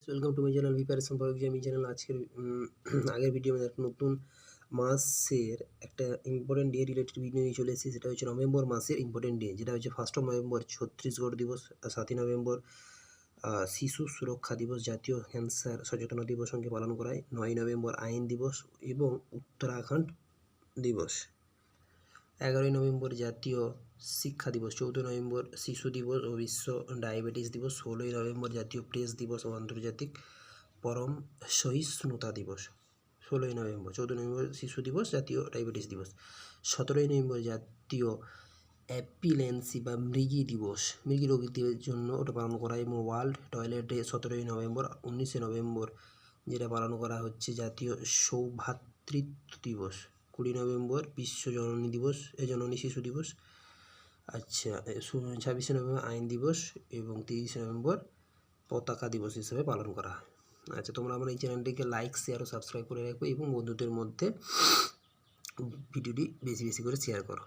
Welcome to my channel preparation for exam channel. আজকের আগের video একটা নতুন মাসের একটা ইম্পর্টেন্ট ডে রিলেটেড ভিডিও নিয়ে চলে এসেছি। সেটা হচ্ছে নভেম্বর মাসের ইম্পর্টেন্ট ডে, যেটা হচ্ছে 1 নভেম্বর ছত্তিশগড় দিবস, 7 নভেম্বর শিশু সুরক্ষা দিবস, জাতীয় ক্যান্সার সচেতনতা দিবস সঙ্গে পালন করা হয়, 9 নভেম্বর আইন দিবস এবং উত্তরাখণ্ড দিবস, 11 নভেম্বর জাতীয় শিক্ষা দিবস, 14 নভেম্বর শিশু দিবস ও বিশ্ব ডায়াবেটিস দিবস, 16 নভেম্বর জাতীয় প্রেস দিবস ও আন্তর্জাতিক পরম সহিষ্ণুতা দিবস, 16 নভেম্বর, 14 নভেম্বর শিশু দিবস, জাতীয় ডায়াবেটিস দিবস, 17 নভেম্বর জাতীয় অ্যাপিলেন্সি বা মৃগী দিবস, মৃগী রোগীদের জন্য ওটা পালন করা হয়, এবং world toilet day 17 November. 19 November যেটা পালন করা হচ্ছে জাতীয় সৌভ্রাতৃত্ব দিবস, 20 নভেম্বর বিশ্ব জননী দিবস, জননী শিশু দিবস, আচ্ছা 26 নভেম্বর আইন দিবস এবং 30 নভেম্বর পতাকা দিবস হিসেবে পালন করা হয়। আচ্ছা, তোমরা আমার এই চ্যানেলটিকে লাইক, শেয়ার ও সাবস্ক্রাইব করে রাখবে এবং বন্ধুদের মধ্যে ভিডিওটি বেশি বেশি করে শেয়ার করো।